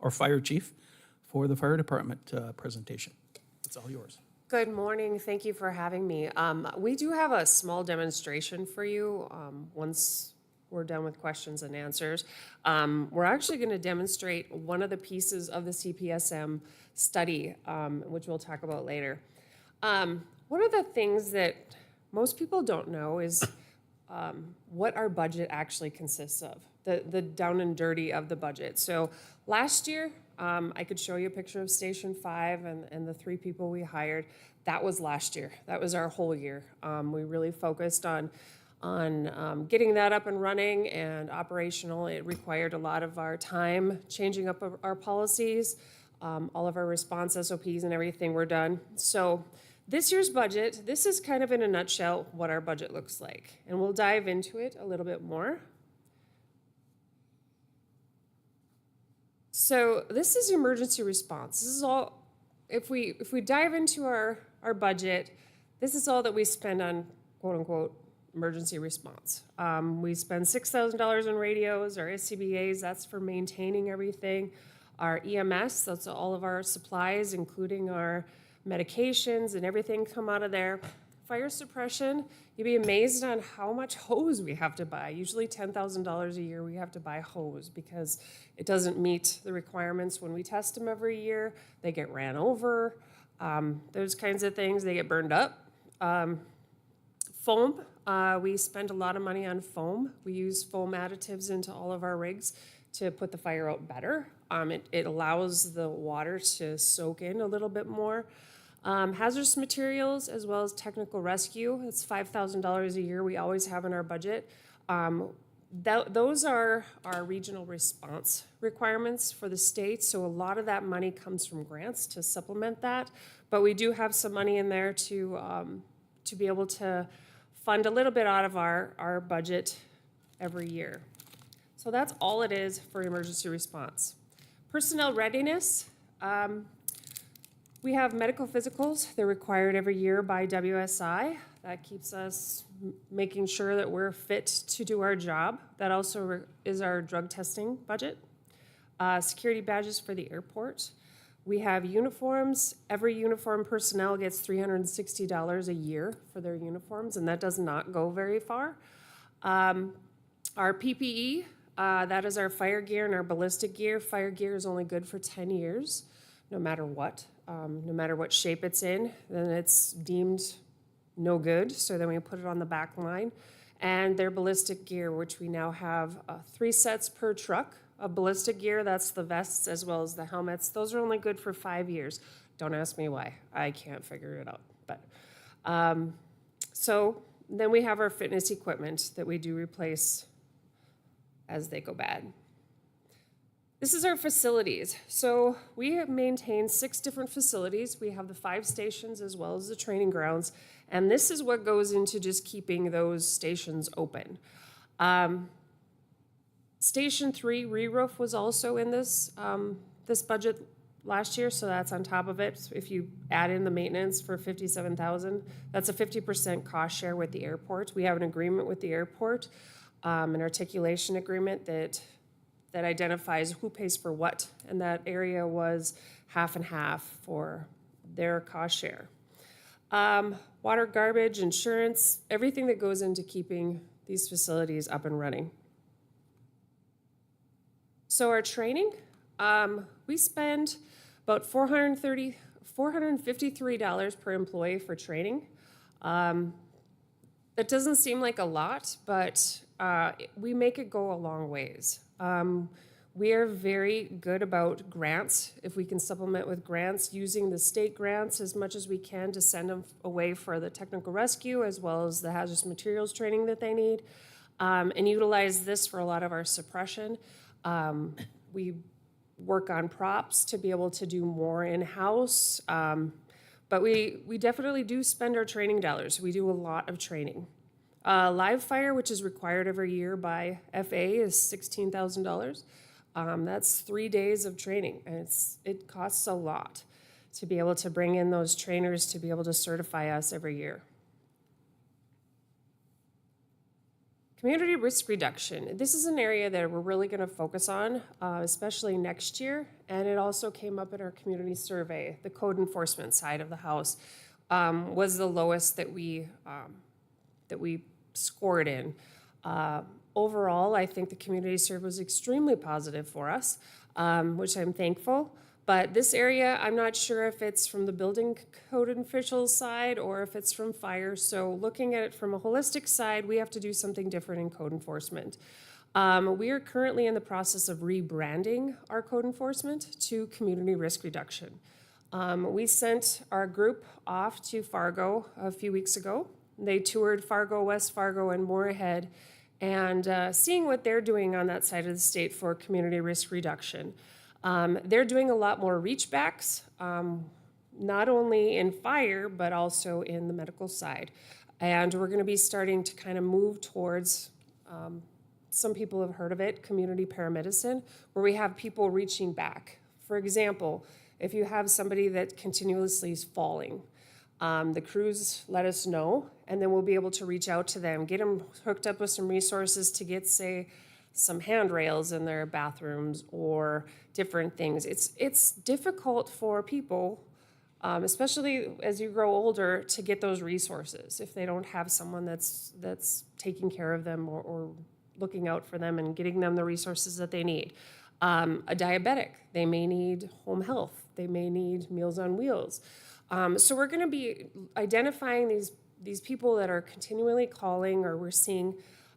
our fire chief, for the fire department presentation. It's all yours. Good morning. Thank you for having me. We do have a small demonstration for you once we're done with questions and answers. We're actually going to demonstrate one of the pieces of the CPSM study, which we'll talk about later. One of the things that most people don't know is what our budget actually consists of, the down and dirty of the budget. So last year, I could show you a picture of Station 5 and the 3 people we hired. That was last year. That was our whole year. We really focused on getting that up and running and operational. It required a lot of our time, changing up our policies, all of our response SOPs and everything were done. So this year's budget, this is kind of in a nutshell what our budget looks like. And we'll dive into it a little bit more. So this is emergency response. This is all, if we dive into our budget, this is all that we spend on quote unquote emergency response. We spend $6,000 on radios, our SCBAs, that's for maintaining everything. Our EMS, that's all of our supplies, including our medications and everything come out of there. Fire suppression, you'd be amazed on how much hose we have to buy. Usually $10,000 a year we have to buy hose because it doesn't meet the requirements when we test them every year. They get ran over, those kinds of things, they get burned up. Foam, we spend a lot of money on foam. We use foam additives into all of our rigs to put the fire out better. It allows the water to soak in a little bit more. Hazardous materials as well as technical rescue, it's $5,000 a year we always have in our budget. Those are our regional response requirements for the state, so a lot of that money comes from grants to supplement that, but we do have some money in there to be able to fund a little bit out of our budget every year. So that's all it is for emergency response. Personnel readiness. We have medical physicals. They're required every year by WSI. That keeps us making sure that we're fit to do our job. That also is our drug testing budget. Security badges for the airport. We have uniforms. Every uniform personnel gets $360 a year for their uniforms, and that does not go very far. Our PPE, that is our fire gear and our ballistic gear. Fire gear is only good for 10 years, no matter what. No matter what shape it's in, then it's deemed no good, so then we put it on the back line. And their ballistic gear, which we now have 3 sets per truck of ballistic gear. That's the vests as well as the helmets. Those are only good for 5 years. Don't ask me why. I can't figure it out. But so then we have our fitness equipment that we do replace as they go bad. This is our facilities. So we have maintained 6 different facilities. We have the 5 stations as well as the training grounds. And this is what goes into just keeping those stations open. Station 3 re-roof was also in this, this budget last year, so that's on top of it. If you add in the maintenance for $57,000, that's a 50% cost share with the airport. We have an agreement with the airport, an articulation agreement that identifies who pays for what, and that area was half and half for their cost share. Water, garbage, insurance, everything that goes into keeping these facilities up and running. So our training, we spend about $453 per employee for training. That doesn't seem like a lot, but we make it go a long ways. We are very good about grants. If we can supplement with grants, using the state grants as much as we can to send them away for the technical rescue as well as the hazardous materials training that they need, and utilize this for a lot of our suppression. We work on props to be able to do more in-house, but we definitely do spend our training dollars. We do a lot of training. Live fire, which is required every year by FA, is $16,000. That's 3 days of training, and it costs a lot to be able to bring in those trainers to be able to certify us every year. Community risk reduction. This is an area that we're really going to focus on, especially next year. And it also came up in our community survey. The code enforcement side of the house was the lowest that we scored in. Overall, I think the community survey was extremely positive for us, which I'm thankful. But this area, I'm not sure if it's from the building code officials side or if it's from fire. So looking at it from a holistic side, we have to do something different in code enforcement. We are currently in the process of rebranding our code enforcement to community risk reduction. We sent our group off to Fargo a few weeks ago. They toured Fargo, West Fargo, and Moorhead, and seeing what they're doing on that side of the state for community risk reduction. They're doing a lot more reach backs, not only in fire, but also in the medical side. And we're going to be starting to kind of move towards, some people have heard of it, community paramedicine, where we have people reaching back. For example, if you have somebody that continuously is falling, the crews let us know, and then we'll be able to reach out to them, get them hooked up with some resources to get, say, some handrails in their bathrooms or different things. It's difficult for people, especially as you grow older, to get those resources if they don't have someone that's taking care of them or looking out for them and getting them the resources that they need. A diabetic, they may need home health. They may need Meals on Wheels. So we're going to be identifying these people that are continually calling, or we're seeing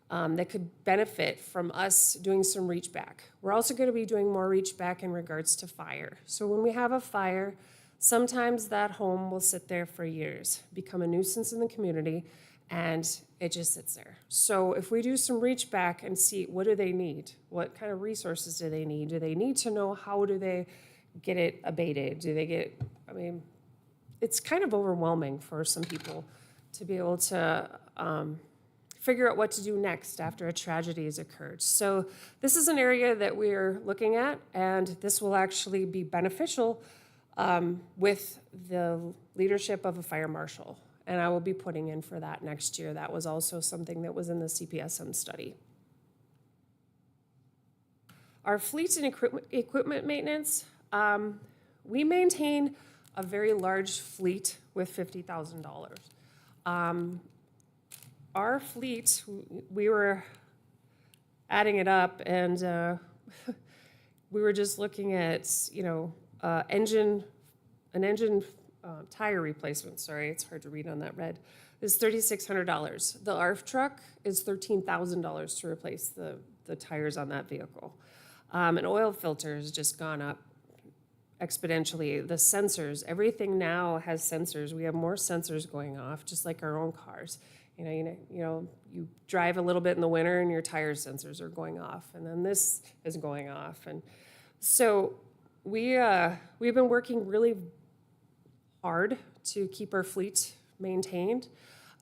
that could benefit from us doing some reach back. We're also going to be doing more reach back in regards to fire. So when we have a fire, sometimes that home will sit there for years, become a nuisance in the community, and it just sits there. So if we do some reach back and see what do they need, what kind of resources do they need? Do they need to know how do they get it abated? Do they get, I mean, it's kind of overwhelming for some people to be able to figure out what to do next after a tragedy has occurred. So this is an area that we're looking at, and this will actually be beneficial with the leadership of a fire marshal. And I will be putting in for that next year. That was also something that was in the CPSM study. Our fleet and equipment maintenance, we maintain a very large fleet with $50,000. Our fleet, we were adding it up, and we were just looking at, an engine tire replacement. Sorry, it's hard to read on that red. Is $3,600. The ARF truck is $13,000 to replace the tires on that vehicle. An oil filter has just gone up exponentially. The sensors, everything now has sensors. We have more sensors going off, just like our own cars. You drive a little bit in the winter and your tire sensors are going off, and then this is going off. And so we've been working really hard to keep our fleet maintained.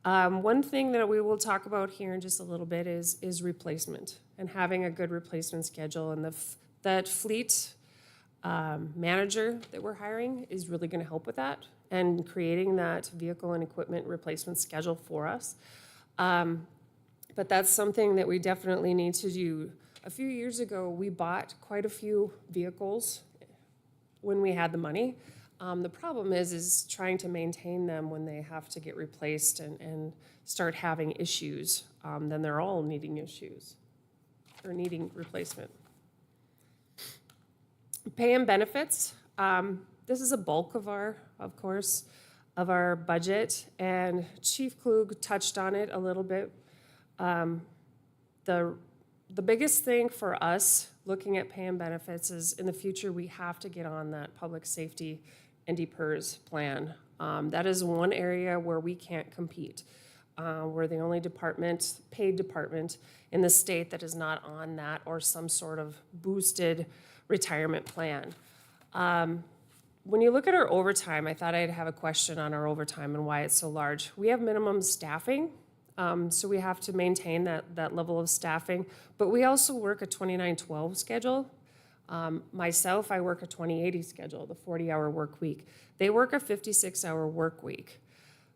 One thing that we will talk about here in just a little bit is replacement and having a good replacement schedule. And that fleet manager that we're hiring is really going to help with that and creating that vehicle and equipment replacement schedule for us. But that's something that we definitely need to do. A few years ago, we bought quite a few vehicles when we had the money. The problem is trying to maintain them when they have to get replaced and start having issues. Then they're all needing issues or needing replacement. Pay and benefits. This is a bulk of our budget, and Chief Klug touched on it a little bit. The biggest thing for us looking at pay and benefits is in the future we have to get on that public safety and DPERS plan. That is one area where we can't compete. We're the only paid department in the state that is not on that or some sort of boosted retirement plan. When you look at our overtime, I thought I'd have a question on our overtime and why it's so large. We have minimum staffing, so we have to maintain that level of staffing, but we also work a 29-12 schedule. Myself, I work a 20-80 schedule, the 40-hour work week. They work a 56-hour work week.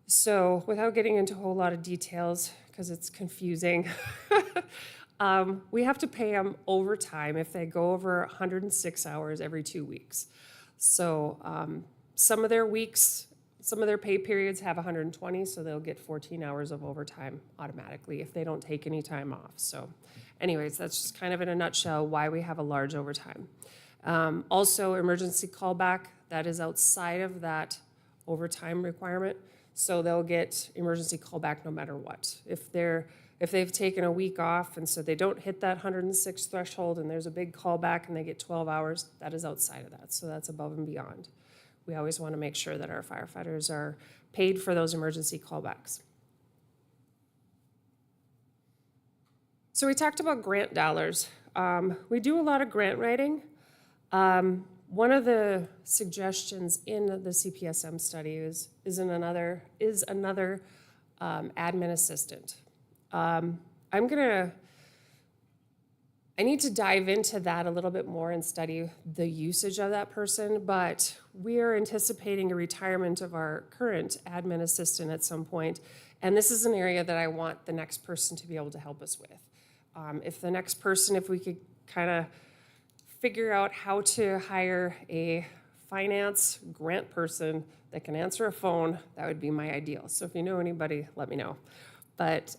So without getting into a whole lot of details, because it's confusing. We have to pay them overtime if they go over 106 hours every 2 weeks. So some of their weeks, some of their pay periods have 120, so they'll get 14 hours of overtime automatically if they don't take any time off. So anyways, that's just kind of in a nutshell why we have a large overtime. Also, emergency callback, that is outside of that overtime requirement. So they'll get emergency callback no matter what. If they've taken a week off and so they don't hit that 106 threshold and there's a big callback and they get 12 hours, that is outside of that. So that's above and beyond. We always want to make sure that our firefighters are paid for those emergency callbacks. So we talked about grant dollars. We do a lot of grant writing. One of the suggestions in the CPSM study is another admin assistant. I need to dive into that a little bit more and study the usage of that person, but we are anticipating a retirement of our current admin assistant at some point, and this is an area that I want the next person to be able to help us with. If we could kind of figure out how to hire a finance grant person that can answer a phone, that would be my ideal. So if you know anybody, let me know. But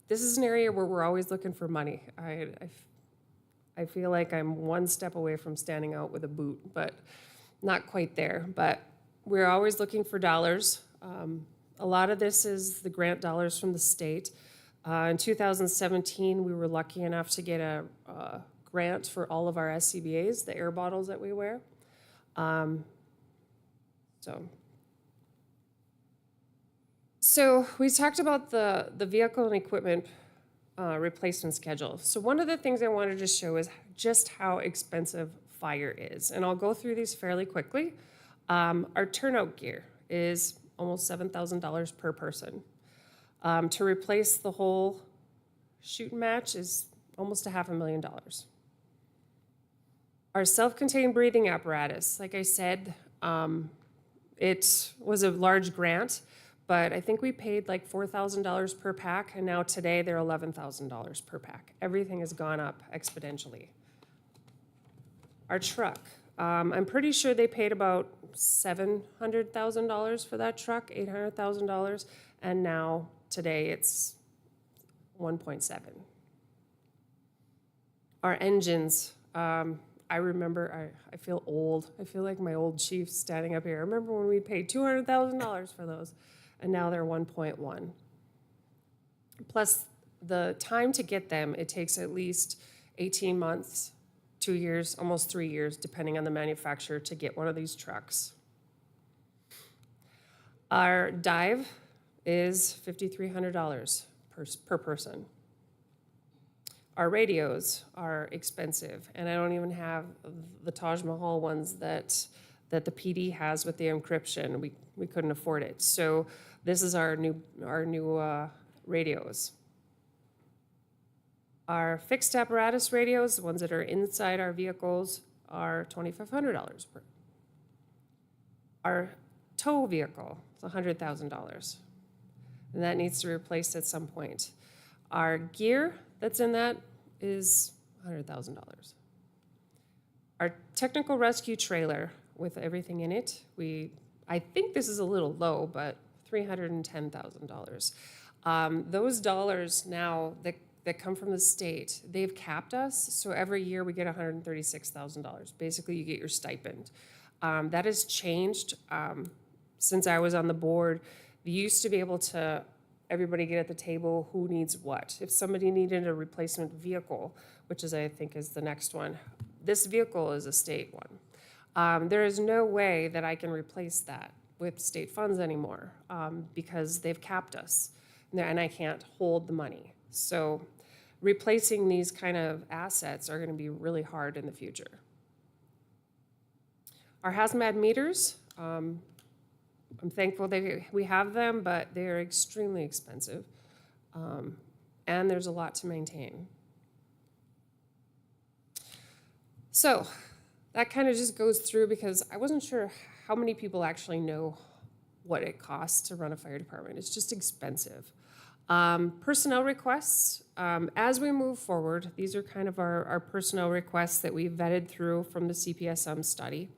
this is an area where we're always looking for money. I feel like I'm one step away from standing out with a boot, but not quite there. But we're always looking for dollars. A lot of this is the grant dollars from the state. In 2017, we were lucky enough to get a grant for all of our SCBAs, the air bottles that we wear. So we talked about the vehicle and equipment replacement schedule. So one of the things I wanted to show is just how expensive fire is. And I'll go through these fairly quickly. Our turnout gear is almost $7,000 per person. To replace the whole shooting match is almost $500,000. Our self-contained breathing apparatus, like I said, it was a large grant, but I think we paid like $4,000 per pack, and now today they're $11,000 per pack. Everything has gone up exponentially. Our truck, I'm pretty sure they paid about $700,000 for that truck, $800,000, and now today it's 1.7. Our engines, I remember, I feel old. I feel like my old chief standing up here. I remember when we paid $200,000 for those, and now they're 1.1. Plus, the time to get them, it takes at least 18 months, 2 years, almost 3 years, depending on the manufacturer, to get one of these trucks. Our dive is $5,300 per person. Our radios are expensive, and I don't even have the Taj Mahal ones that the PD has with the encryption. We couldn't afford it. So this is our new radios. Our fixed apparatus radios, the ones that are inside our vehicles, are $2,500 per. Our tow vehicle is $100,000, and that needs to be replaced at some point. Our gear that's in that is $100,000. Our technical rescue trailer with everything in it, I think this is a little low, but $310,000. Those dollars now that come from the state, they've capped us, so every year we get $136,000. Basically, you get your stipend. That has changed since I was on the board. We used to be able to everybody get at the table who needs what. If somebody needed a replacement vehicle, which is I think is the next one, this vehicle is a state one. There is no way that I can replace that with state funds anymore because they've capped us and I can't hold the money. So replacing these kind of assets are going to be really hard in the future. Our hazmat meters, I'm thankful that we have them, but they're extremely expensive, and there's a lot to maintain. So that kind of just goes through because I wasn't sure how many people actually know what it costs to run a fire department. It's just expensive. Personnel requests, as we move forward, these are kind of our personnel requests that we vetted through from the CPSM study.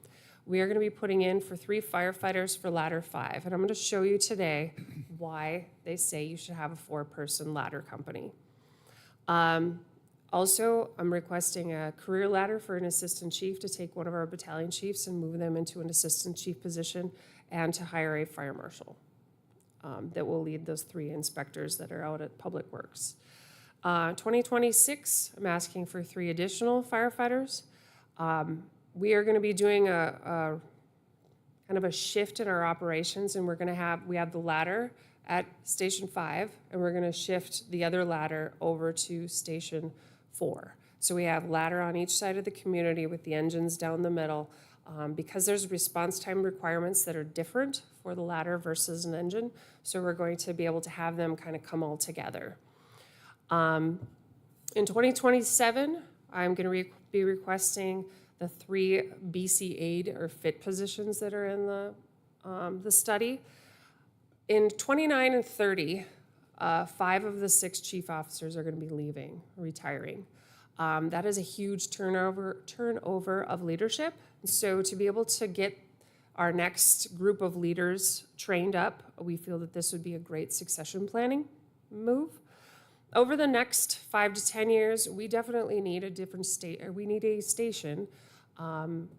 We are going to be putting in for 3 firefighters for ladder 5, and I'm going to show you today why they say you should have a 4-person ladder company. Also, I'm requesting a career ladder for an assistant chief to take one of our battalion chiefs and move them into an assistant chief position, and to hire a fire marshal that will lead those 3 inspectors that are out at Public Works. 2026, I'm asking for 3 additional firefighters. We are going to be doing a kind of a shift in our operations, and we have the ladder at Station 5, and we're going to shift the other ladder over to Station 4. So we have ladder on each side of the community with the engines down the middle. Because there's response time requirements that are different for the ladder versus an engine, so we're going to be able to have them kind of come all together. In 2027, I'm going to be requesting the 3 BC aid or fit positions that are in the study. In 29 and 30, 5 of the 6 chief officers are going to be retiring. That is a huge turnover of leadership. So to be able to get our next group of leaders trained up, we feel that this would be a great succession planning move. Over the next 5 to 10 years, we definitely need a station down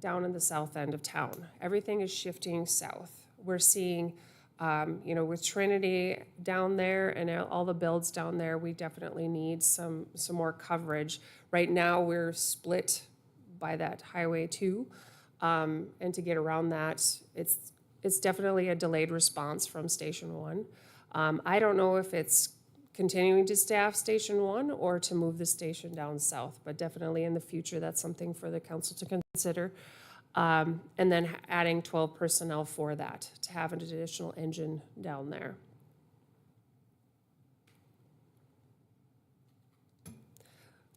in the south end of town. Everything is shifting south. We're seeing, with Trinity down there and all the builds down there, we definitely need some more coverage. Right now, we're split by that Highway 2, and to get around that, it's definitely a delayed response from Station 1. I don't know if it's continuing to staff Station 1 or to move the station down south, but definitely in the future, that's something for the council to consider. And then adding 12 personnel for that, to have an additional engine down there.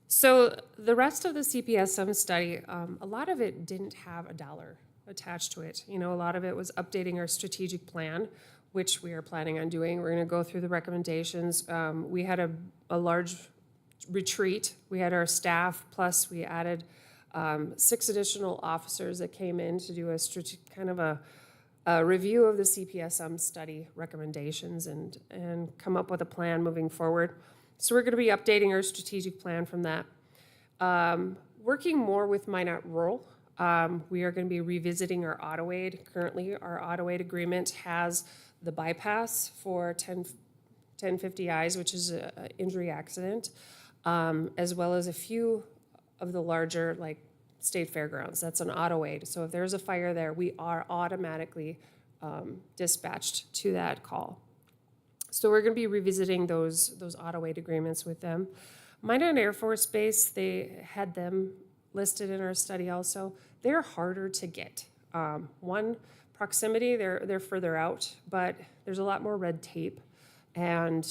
So the rest of the CPSM study, a lot of it didn't have a dollar attached to it. A lot of it was updating our strategic plan, which we are planning on doing. We're going to go through the recommendations. We had a large retreat. We had our staff, plus we added 6 additional officers that came in to do a review of the CPSM study recommendations and come up with a plan moving forward. So we're going to be updating our strategic plan from that. Working more with Minot Rural, we are going to be revisiting our auto aid. Currently, our auto aid agreement has the bypass for 1050Is, which is an injury accident, as well as a few of the larger, like state fairgrounds. That's an auto aid. So if there's a fire there, we are automatically dispatched to that call. So we're going to be revisiting those auto aid agreements with them. Minot Air Force Base, they had them listed in our study also. They're harder to get. One, proximity, they're further out, but there's a lot more red tape. And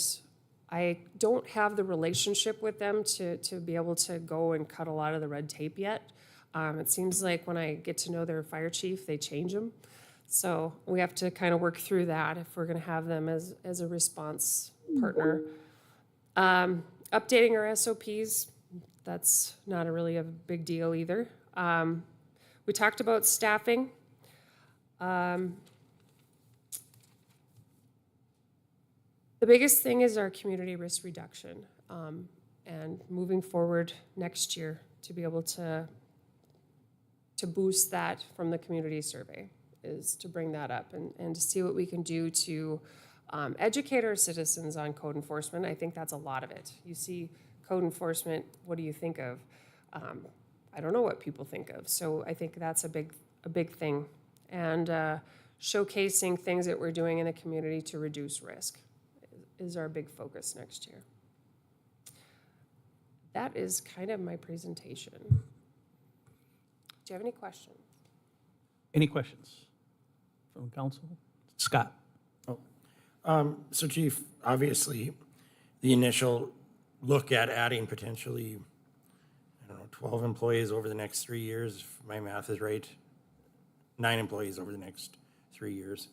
I don't have the relationship with them to be able to go and cut a lot of the red tape yet. It seems like when I get to know their fire chief, they change them. So we have to kind of work through that if we're going to have them as a response partner. Updating our SOPs, that's not really a big deal either. We talked about staffing. The biggest thing is our community risk reduction, and moving forward next year to be able to boost that from the community survey is to bring that up and to see what we can do to educate our citizens on code enforcement. I think that's a lot of it. You see code enforcement, what do you think of? I don't know what people think of. So I think that's a big thing. And showcasing things that we're doing in the community to reduce risk is our big focus next year. That is kind of my presentation. Do you have any questions? Any questions from council? Scott? So Chief, obviously, the initial look at adding potentially, 12 employees over the next 3 years, if my math is right, 9 employees over the next 3 years.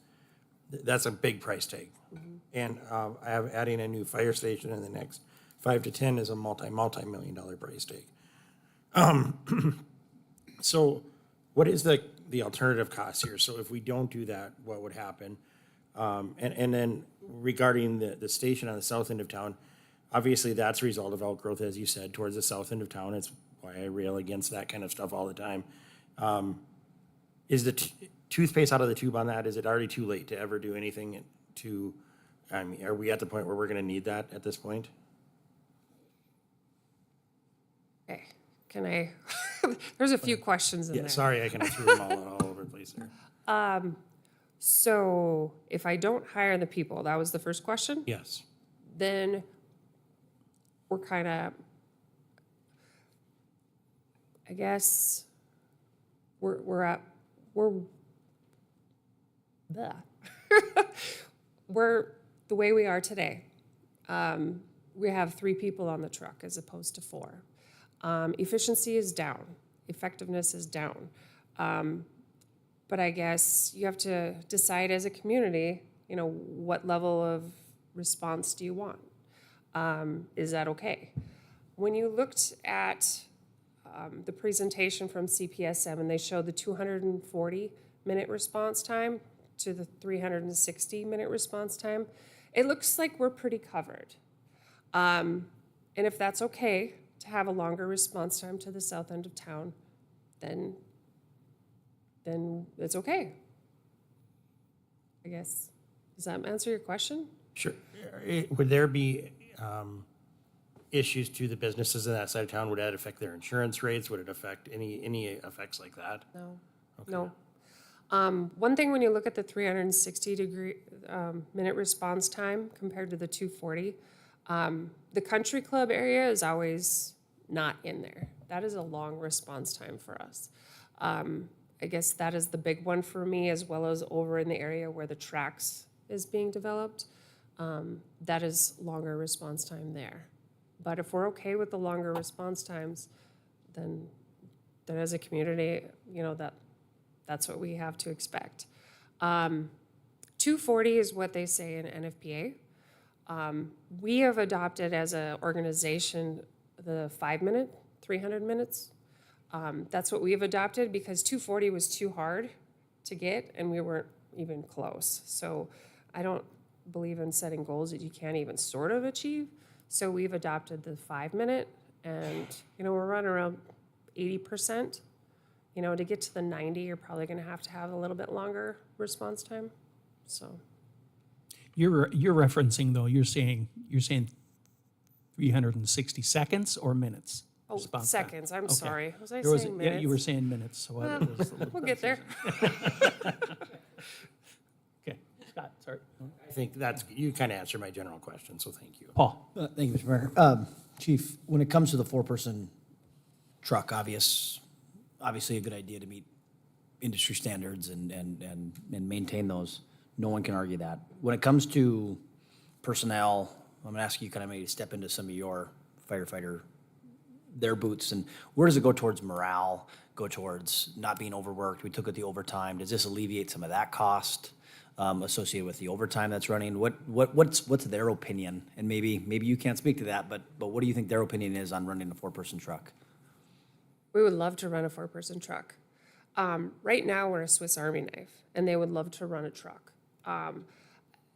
That's a big price tag. And I have adding a new fire station in the next 5 to 10 is a multi-million dollar price tag. So what is the alternative cost here? So if we don't do that, what would happen? And then regarding the station on the south end of town, obviously that's a result of outgrowth, as you said, towards the south end of town. It's why I rail against that kind of stuff all the time. Is the toothpaste out of the tube on that? Is it already too late to ever do anything to, I mean, are we at the point where we're gonna need that at this point? Okay, can I, there's a few questions in Yeah, there. sorry, I kind of threw them all over the place there. So if I don't hire the people, that was the first question, Yes. then we're kind of, I guess, we're the way we are today. We have 3 people on the truck as opposed to 4. Efficiency is down, effectiveness is down. But I guess you have to decide as a community, you know, what level of response do you want? Is that okay? When you looked at the presentation from CPSM and they showed the 240-minute response time to the 360-minute response time, it looks like we're pretty covered. And if that's okay to have a longer response time to the south end of town, then it's okay. I guess. Does that answer your question? Sure. Would there be issues to the businesses in that side of town? Would that affect their insurance rates? Would it affect any effects like that? No. No. One thing when you look at the 360 minute response time compared to the 240, the country club area is always not in there. That is a long response time for us. I guess that is the big one for me, as well as over in the area where the tracks is being developed. That is longer response time there. But if we're okay with the longer response times, then as a community, you know, that's what we have to expect. 240 is what they say in NFPA. We have adopted as an organization the 5-minute, 300 minutes. That's what we have adopted because 240 was too hard to get and we weren't even close. So I don't believe in setting goals that you can't even sort of achieve. So we've adopted the 5-minute and, you know, we're running around 80%. You know, to get to the 90, you're probably going to have a little bit longer response time. So You're referencing though, you're saying 360 seconds or minutes? Oh, response time? seconds. I'm Okay. sorry. Was I There was- saying Yeah, minutes? you were saying minutes, so I was a little We'll get there. Okay, Scott, sorry. I think you kind of answered my general question, so thank you. Paul? Thank you, Mr. Mayor. Chief, when it comes to the 4-person truck, obviously a good idea to meet industry standards and maintain those. No one can argue that. When it comes to personnel, I'm gonna ask you kind of maybe step into some of your firefighter, their boots, and where does it go towards morale, go towards not being overworked? We took at the overtime. Does this alleviate some of that cost associated with the overtime that's running? What's their opinion? And maybe you can't speak to that, but what do you think their opinion is on running a 4-person truck? We would love to run a 4-person truck. Right now, we're a Swiss Army knife, and they would love to run a truck.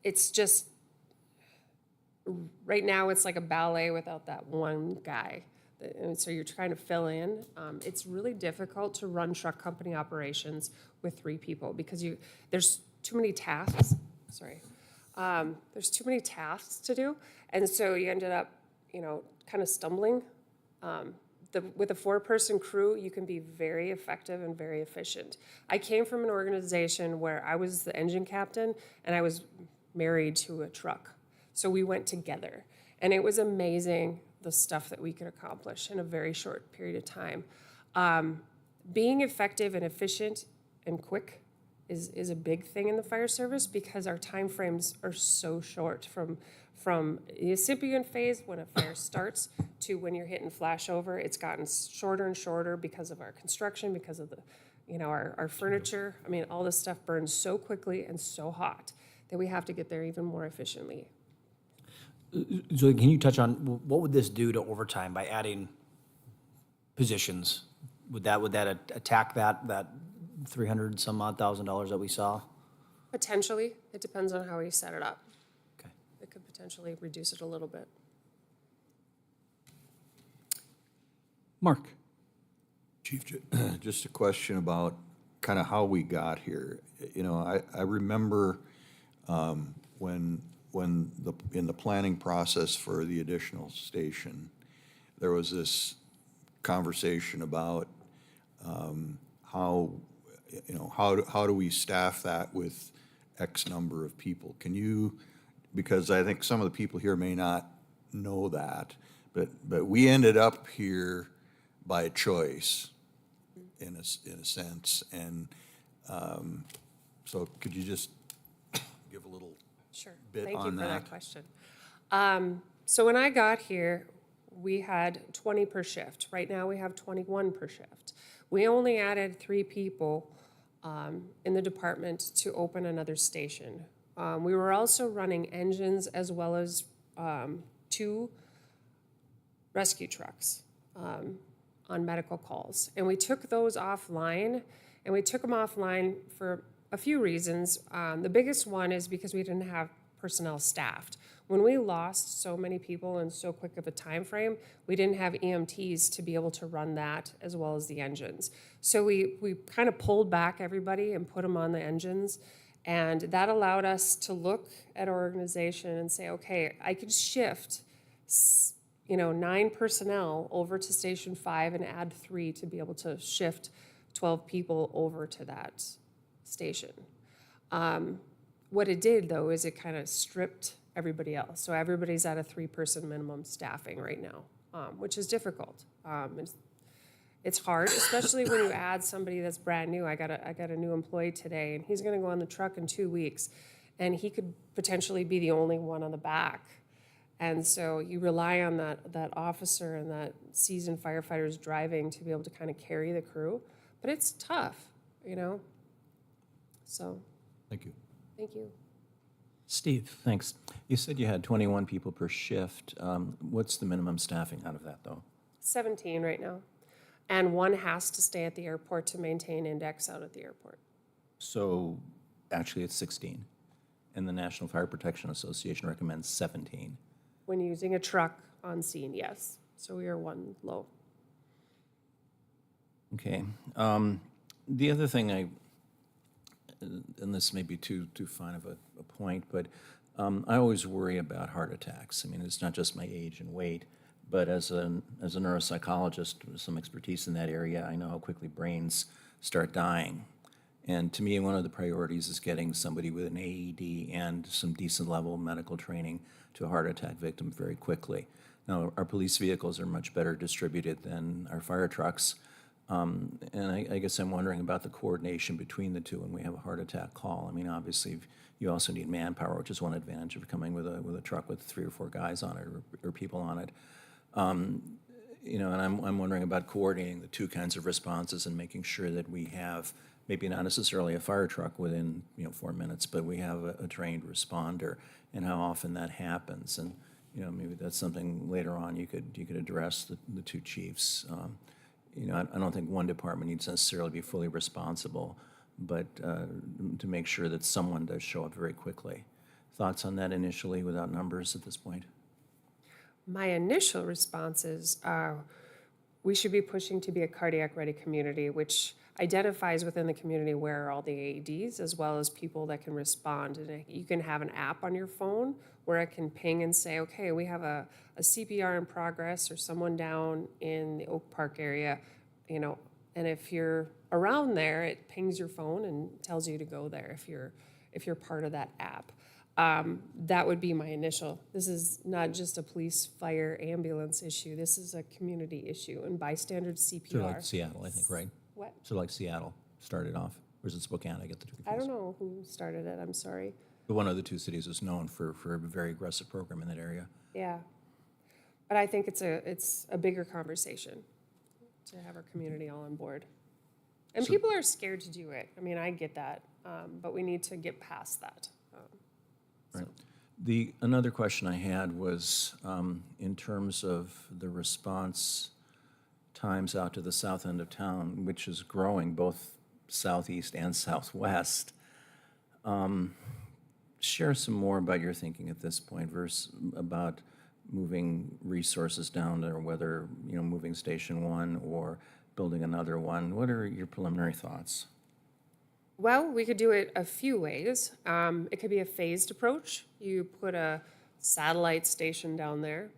It's just, right now, it's like a ballet without that one guy. And so you're trying to fill in. It's really difficult to run truck company operations with 3 people because there's too many tasks. Sorry. There's too many tasks to do. And so you ended up, you know, kind of stumbling. With a 4-person crew, you can be very effective and very efficient. I came from an organization where I was the engine captain and I was married to a truck. So we went together and it was amazing the stuff that we could accomplish in a very short period of time. Being effective and efficient and quick is a big thing in the fire service because our time frames are so short from the incipient phase when a fire starts to when you're hitting flashover. It's gotten shorter and shorter because of our construction, because of the, you know, our furniture. I mean, all this stuff burns so quickly and so hot that we have to get there even more efficiently. So can you touch on, what would this do to overtime by adding positions? Would that attack that 300 some odd $1,000 that we saw? Potentially, it depends on how we set it up. Okay. It could potentially reduce it a little bit. Mark? Chief, just a question about kind of how we got here. You know, I remember when in the planning process for the additional station, there was this conversation about how do we staff that with X number of people? Can you, because I think some of the people here may not know that, but we ended up here by choice in a sense, and so could you just give a little Sure. bit Thank you on for that? that question. So when I got here, we had 20 per shift. Right now, we have 21 per shift. We only added 3 people in the department to open another station. We were also running engines as well as 2 rescue trucks on medical calls. And we took those offline, and we took them offline for a few reasons. The biggest one is because we didn't have personnel staffed. When we lost so many people in so quick of a time frame, we didn't have EMTs to be able to run that as well as the engines. So we kind of pulled back everybody and put them on the engines, and that allowed us to look at our organization and say, okay, I could shift 9 personnel over to Station 5 and add 3 to be able to shift 12 people over to that station. What it did, though, is it kind of stripped everybody else. So everybody's at a 3-person minimum staffing right now, which is difficult. It's hard, especially when you add somebody that's brand new. I got a new employee today, and he's going to go on the truck in 2 weeks, and he could potentially be the only one on the back. And so you rely on that officer and that seasoned firefighters driving to be able to kind of carry the crew. But it's tough, So, Thank you. thank you. Steve? Thanks. You said you had 21 people per shift. What's the minimum staffing out of that, though? 17 right now. And 1 has to stay at the airport to maintain index out at the airport. So actually, it's 16. And the National Fire Protection Association recommends 17. When using a truck on scene, yes. So we are 1 low. Okay. The other thing and this may be too fine of a point, but I always worry about heart attacks. I mean, it's not just my age and weight, but as a neuropsychologist with some expertise in that area, I know how quickly brains start dying. And to me, one of the priorities is getting somebody with an AED and some decent level of medical training to a heart attack victim very quickly. Now, our police vehicles are much better distributed than our fire trucks. And I guess I'm wondering about the coordination between the two when we have a heart attack call. I mean, obviously, you also need manpower, which is one advantage of coming with a truck with 3 or 4 guys on it or people on it. And I'm wondering about coordinating the 2 kinds of responses and making sure that we have maybe not necessarily a fire truck within 4 minutes, but we have a trained responder, and how often that happens. And maybe that's something later on you could address the 2 chiefs. I don't think one department needs to necessarily be fully responsible, but to make sure that someone does show up very quickly. Thoughts on that initially without numbers at this point? My initial responses are we should be pushing to be a cardiac-ready community, which identifies within the community where are all the AEDs, as well as people that can respond. And you can have an app on your phone where it can ping and say, okay, we have a CPR in progress or someone down in the Oak Park area, and if you're around there, it pings your phone and tells you to go there if you're part of that app. That would be my initial. This is not just a police, fire, ambulance issue. This is a community issue, and bystander CPR. Sort of like Seattle, I think, right? What? Sort of like Seattle started off. Or is it Spokane? I get the 2 confused. I don't know who started it. I'm sorry. But one of the 2 cities is known for a very aggressive program in that area. Yeah, but I think it's a bigger conversation to have our community all on board, and people are scared to do it. I mean, I get that, but we need to get past that. Right. Another question I had was, in terms of the response times out to the south end of town, which is growing both southeast and southwest. Share some more about your thinking at this point versus about moving resources down there, whether, moving Station 1 or building another one. What are your preliminary thoughts? Well, we could do it a few ways. It could be a phased approach. You put a satellite station down there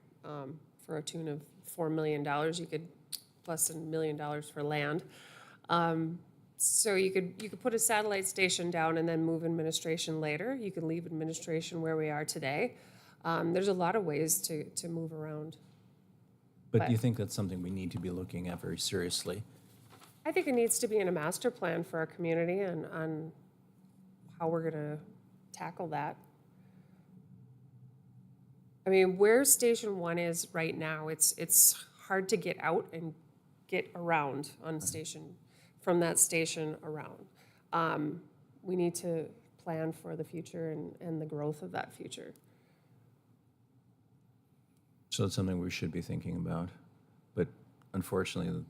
for a tune of $4 million. You could plus $1 million for land. So you could put a satellite station down and then move administration later. You can leave administration where we are today. There's a lot of ways to move around. But do you think that's something we need to be looking at very seriously? I think it needs to be in a master plan for our community and on how we're gonna tackle that. I mean, where Station 1 is right now, it's hard to get out and get around on station, from that station around. We need to plan for the future and the growth of that future. So it's something we should be thinking about. But unfortunately,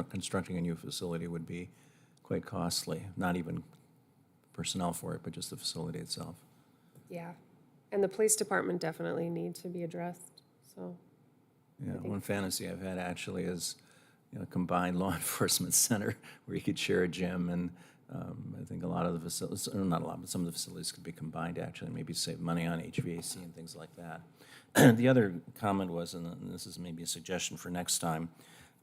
constructing a new facility would be quite costly, not even personnel for it, but just the facility itself. Yeah, and the police department definitely need to be addressed, so. Yeah, one fantasy I've had actually is, a combined law enforcement center where you could share a gym, and I think a lot of the facilities, or not a lot, but some of the facilities could be combined actually, and maybe save money on HVAC and things like that. The other comment was, and this is maybe a suggestion for next time,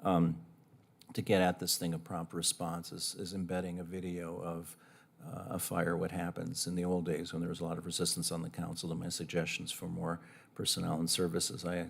to get at this thing of prompt response is embedding a video of a fire, what happens. In the old days when there was a lot of resistance on the council to my suggestions for more personnel and services, I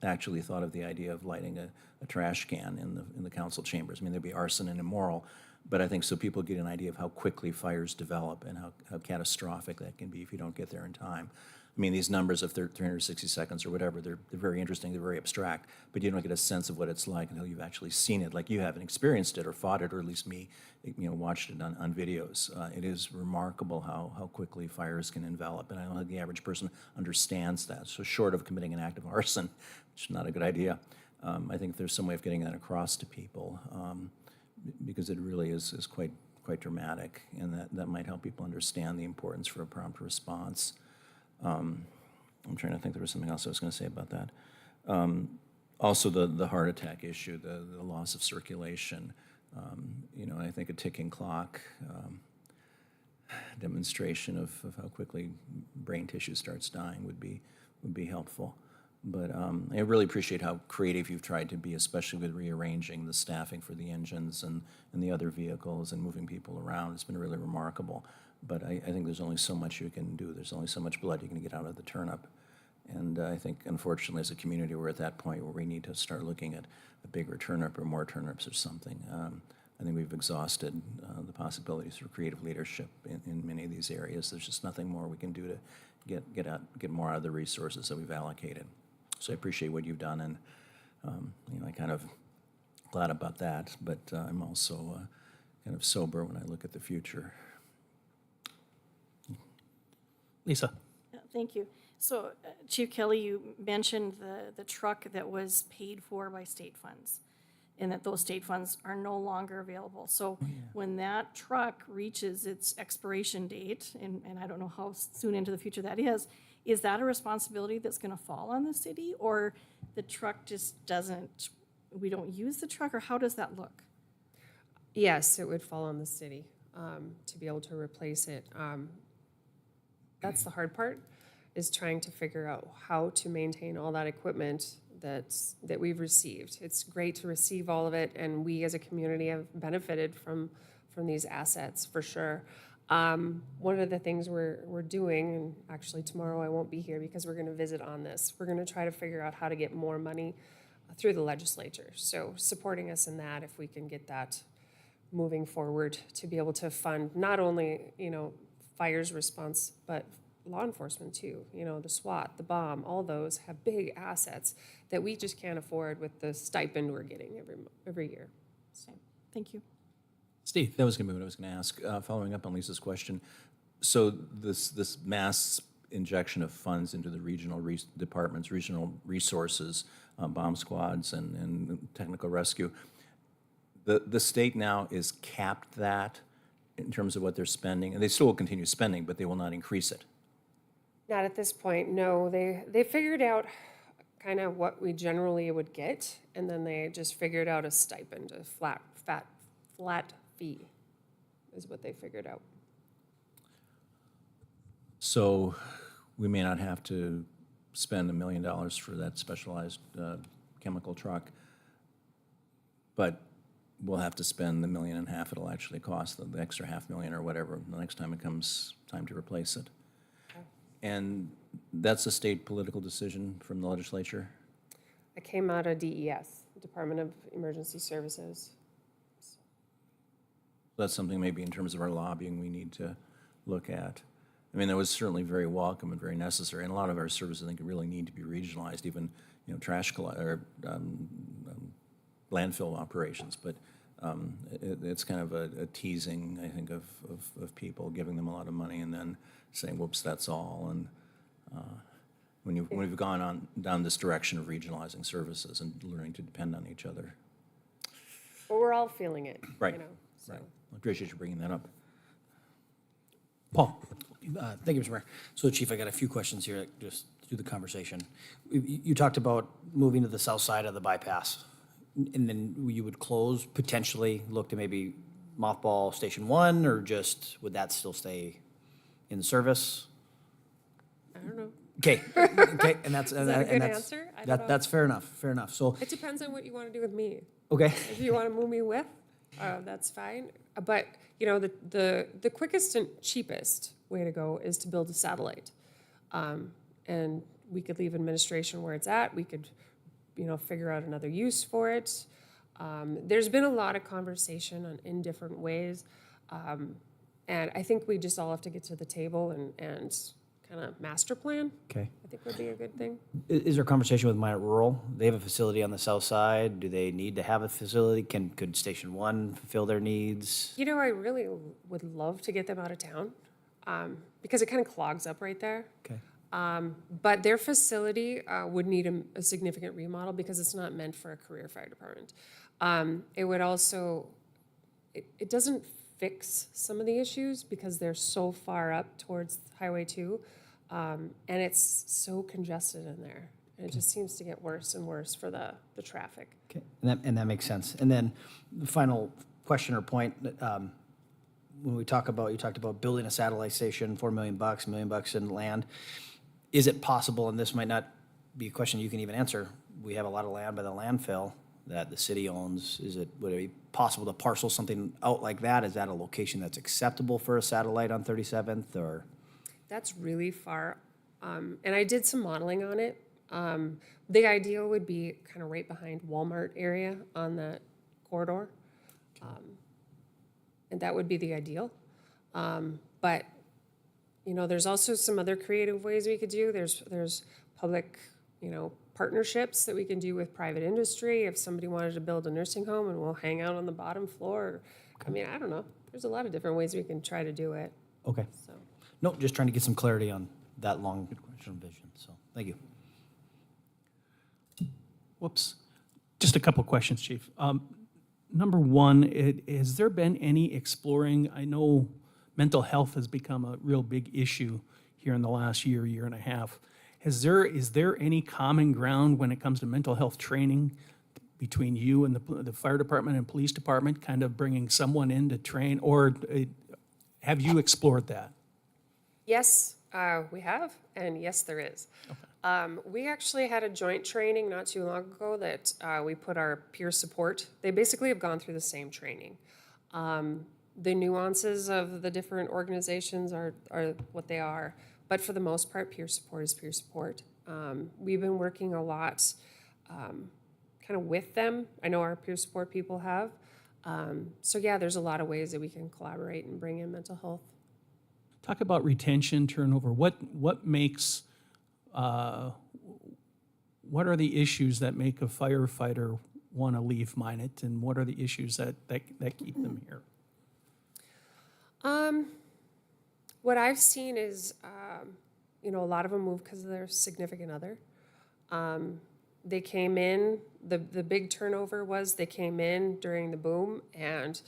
actually thought of the idea of lighting a trash can in the council chambers. I mean, there'd be arson and immoral, but I think so people get an idea of how quickly fires develop and how catastrophic that can be if you don't get there in time. I mean, these numbers of 360 seconds or whatever, they're very interesting, they're very abstract, but you don't get a sense of what it's like until you've actually seen it, like you haven't experienced it or fought it, or at least me, watched it on videos. It is remarkable how quickly fires can envelop, and I don't think the average person understands that. So short of committing an act of arson, which is not a good idea, I think there's some way of getting that across to people, because it really is quite dramatic, and that might help people understand the importance for a prompt response. I'm trying to think, there was something else I was going to say about that. Also, the heart attack issue, the loss of circulation. I think a ticking clock demonstration of how quickly brain tissue starts dying would be helpful. But I really appreciate how creative you've tried to be, especially with rearranging the staffing for the engines and the other vehicles and moving people around. It's been really remarkable. But I think there's only so much you can do. There's only so much blood you can get out of the turnip. And I think, unfortunately, as a community, we're at that point where we need to start looking at a bigger turnip or more turnips or something. I think we've exhausted the possibilities for creative leadership in many of these areas. There's just nothing more we can do to get more out of the resources that we've allocated. So I appreciate what you've done, and I kind of glad about that. But I'm also kind of sober when I look at the future. Lisa? Yeah, thank you. So, Chief Kelly, you mentioned the truck that was paid for by state funds, and that those state funds are no longer available. So when that truck reaches its expiration date, and I don't know how soon into the future that is that a responsibility that's gonna fall on the city, or the truck just doesn't, we don't use the truck, or how does that look? Yes, it would fall on the city to be able to replace it. That's the hard part, is trying to figure out how to maintain all that equipment that we've received. It's great to receive all of it, and we as a community have benefited from these assets for sure. One of the things we're doing, and actually tomorrow I won't be here because we're gonna visit on this, we're gonna try to figure out how to get more money through the legislature. So supporting us in that, if we can get that moving forward, to be able to fund not only, fire's response, but law enforcement too. The SWAT, the BOM, all those have big assets that we just can't afford with the stipend we're getting every year. So, thank you. Steve? That was going to be what I was going to ask. Following up on Lisa's question, so this mass injection of funds into the regional departments, regional resources, bomb squads, and technical rescue. The state now is capped that in terms of what they're spending, and they still will continue spending, but they will not increase it. Not at this point, no. They figured out kind of what we generally would get, and then they just figured out a stipend, a flat fee is what they figured out. So we may not have to spend $1 million for that specialized chemical truck, but we'll have to spend the $1.5 million it'll actually cost, the extra $500,000 or whatever, the next time it comes time to replace it. And that's a state political decision from the legislature? I came out of DES, Department of Emergency Services. That's something maybe in terms of our lobbying we need to look at. I mean, that was certainly very welcome and very necessary, and a lot of our services, I think, really need to be regionalized, even, trash or landfill operations. But it's kind of a teasing, I think, of people, giving them a lot of money and then saying, whoops, that's all. And when we've gone down this direction of regionalizing services and learning to depend on each other. Well, we're all feeling it, Right. So. Right. I appreciate you bringing that up. Paul? Thank you, Mr. Mayor. So, Chief, I got a few questions here, just through the conversation. You talked about moving to the south side of the bypass, and then you would close, potentially look to maybe mothball Station 1, or just, would that still stay in service? I don't know. Okay, and that's, Is that a good answer? I don't know. That's fair enough. So, It depends on what you want to do with me. okay, If you want to move me with, that's fine. But, the quickest and cheapest way to go is to build a satellite. And we could leave administration where it's at. We could, figure out another use for it. There's been a lot of conversation in different ways. And I think we just all have to get to the table and kind of master plan, okay. I think would be a good thing. Is there a conversation with Minot Rural? They have a facility on the south side. Do they need to have a facility? Could Station 1 fulfill their needs? I really would love to get them out of town because it kind of clogs up right there. Okay. But their facility would need a significant remodel because it's not meant for a career fire department. It would also, it doesn't fix some of the issues because they're so far up towards Highway 2, and it's so congested in there. And it just seems to get worse and worse for the traffic. Okay, and that makes sense. And then the final question or point, when you talked about building a satellite station, $4 million, $1 million in land. Is it possible, and this might not be a question you can even answer, we have a lot of land by the landfill that the city owns. Would it be possible to parcel something out like that? Is that a location that's acceptable for a satellite on 37th, or? That's really far. And I did some modeling on it. The ideal would be kind of right behind Walmart area on that corridor. And that would be the ideal. But, there's also some other creative ways we could do. There's public, partnerships that we can do with private industry. If somebody wanted to build a nursing home and we'll hang out on the bottom floor. I don't know. There's a lot of different ways we can try to do it. Okay. So. No, just trying to get some clarity on that long-term vision, so, thank you. Whoops. Just a couple questions, Chief. Number one, has there been any exploring? I know mental health has become a real big issue here in the last year and a half. Is there any common ground when it comes to mental health training between you and the fire department and police department, kind of bringing someone in to train, or have you explored that? Yes, we have, and yes, there is. Okay. We actually had a joint training not too long ago that we put our peer support. They basically have gone through the same training. The nuances of the different organizations are what they are, but for the most part, peer support is peer support. We've been working a lot kind of with them. I know our peer support people have. So yeah, there's a lot of ways that we can collaborate and bring in mental health. Talk about retention, turnover. What makes, what are the issues that make a firefighter want to leave Minot, and what are the issues that keep them here? What I've seen is You know, a lot of them move because of their significant other. They came in, the big turnover was they came in during the boom, and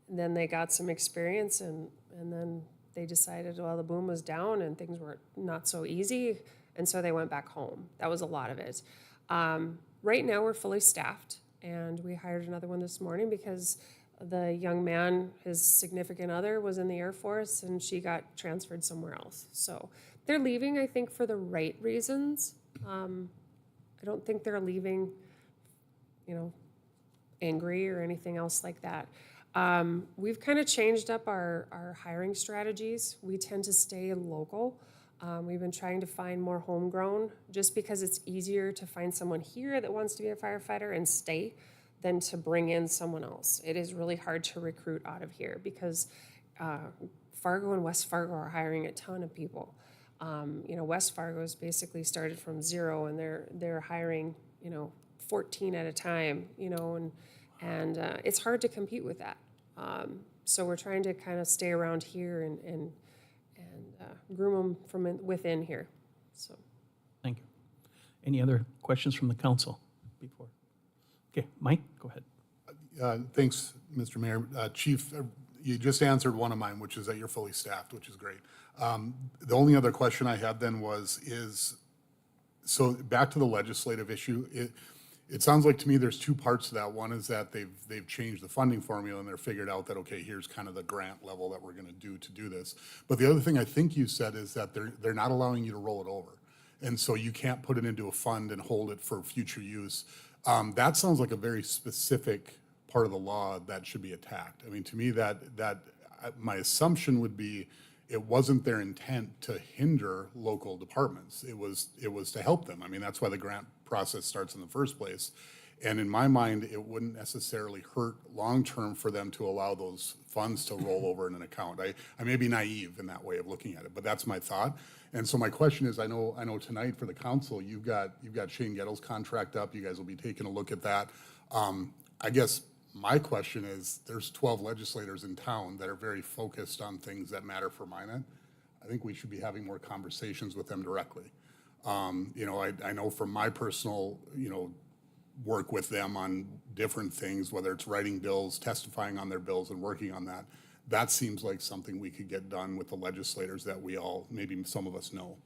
then they got some experience, and then they decided, well, the boom was down and things were not so easy, and so they went back home. That was a lot of it. Right now, we're fully staffed, and we hired another one this morning because the young man, his significant other, was in the Air Force, and she got transferred somewhere else. So they're leaving, I think, for the right reasons. I don't think they're leaving, you know, angry or anything else like that. We've kind of changed up our hiring strategies. We tend to stay local. We've been trying to find more homegrown just because it's easier to find someone here that wants to be a firefighter and stay than to bring in someone else. It is really hard to recruit out of here because Fargo and West Fargo are hiring a ton of people. You know, West Fargo's basically started from zero, and they're hiring, you know, 14 at a time, you know, and it's hard to compete with that. So we're trying to kind of stay around here and groom them from within here. So. Thank you. Any other questions from the council before? Okay, Mike, go ahead. Thanks, Mr. Mayor. Chief, you just answered one of mine, which is that you're fully staffed, which is great. The only other question I had then so back to the legislative issue, it sounds like to me there's two parts to that. One is that they've changed the funding formula and they're figured out that, okay, here's kind of the grant level that we're gonna do to do this. But the other thing I think you said is that they're not allowing you to roll it over. And so you can't put it into a fund and hold it for future use. That sounds like a very specific part of the law that should be attacked. I mean, to me, that my assumption would be it wasn't their intent to hinder local departments. It was to help them. I mean, that's why the grant process starts in the first place. And in my mind, it wouldn't necessarily hurt long-term for them to allow those funds to roll over in an account. I may be naive in that way of looking at it, but that's my thought. And so my question is, I know tonight for the council, you've got Shane Gettle's contract up. You guys will be taking a look at that. I guess my question is, there's 12 legislators in town that are very focused on things that matter for Minot. I think we should be having more conversations with them directly. You know, I know from my personal, you know, work with them on different things, whether it's writing bills, testifying on their bills and working on that, that seems like something we could get done with the legislators that we all, maybe some of us know.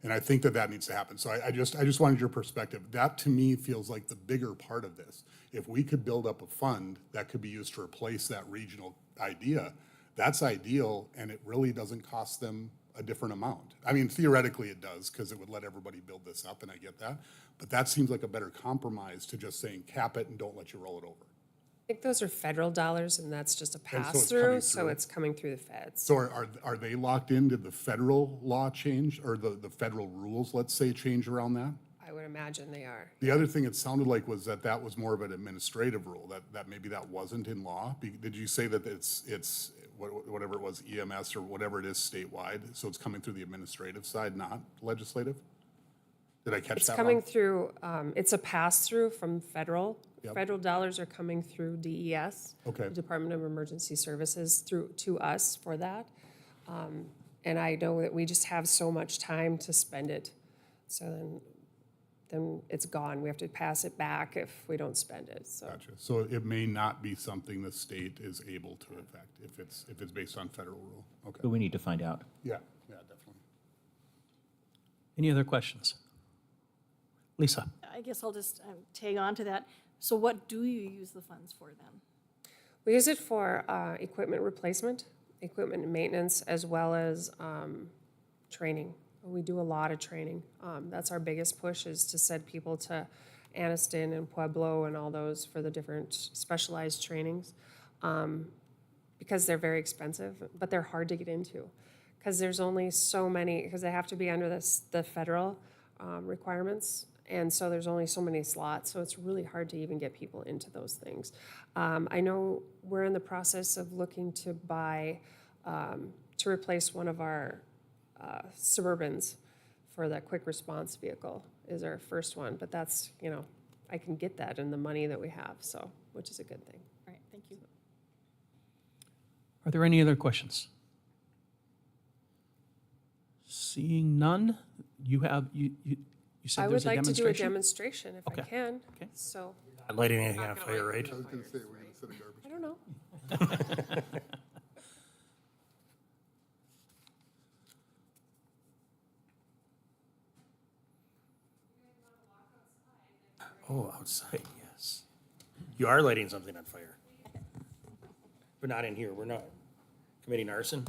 And I think that needs to happen. So I just wanted your perspective. That to me feels like the bigger part of this. If we could build up a fund that could be used to replace that regional idea, that's ideal, and it really doesn't cost them a different amount. I mean, theoretically it does, because it would let everybody build this up, and I get that. But that seems like a better compromise to just saying cap it and don't let you roll it over. I think those are federal dollars, and that's just a And so it's pass-through, coming so through. it's coming through the feds. So are they locked into the federal law change, or the federal rules, let's say, change around that? I would imagine they are. The other thing it sounded like was that was more of an administrative rule, that maybe that wasn't in law. Did you say that it's whatever it was, EMS or whatever it is statewide, so it's coming through the administrative side, not legislative? Did I catch It's that coming wrong? through, it's a pass-through from federal. Yep. Federal dollars are coming through DES. Okay. the Department of Emergency Services, to us for that. And I know that we just have so much time to spend it. So then it's gone. We have to pass it back if we don't spend it, so. Gotcha. So it may not be something the state is able to affect if it's based on federal rule. Okay. But we need to find out. Yeah, definitely. Any other questions? Lisa? I guess I'll just tag on to that. So what do you use the funds for then? We use it for equipment replacement, equipment maintenance, as well as training. We do a lot of training. That's our biggest push, is to send people to Anniston and Pueblo and all those for the different specialized trainings, because they're very expensive, but they're hard to get into, because there's only so many, because they have to be under the federal requirements. And so there's only so many slots, so it's really hard to even get people into those things. I know we're in the process of looking to buy, to replace one of our Suburbans for that quick response vehicle is our first one, but that's, you know, I can get that in the money that we have, so, which is a good thing. All right, thank you. Are there any other questions? Seeing none, you said I there's would a like to do a demonstration? demonstration if I Okay. can. Okay. So, Not lighting anything on fire, right? I was gonna say, we're gonna sit in garbage. I don't know. Oh, outside, yes. You are lighting something on fire. But not in here, we're not committing arson?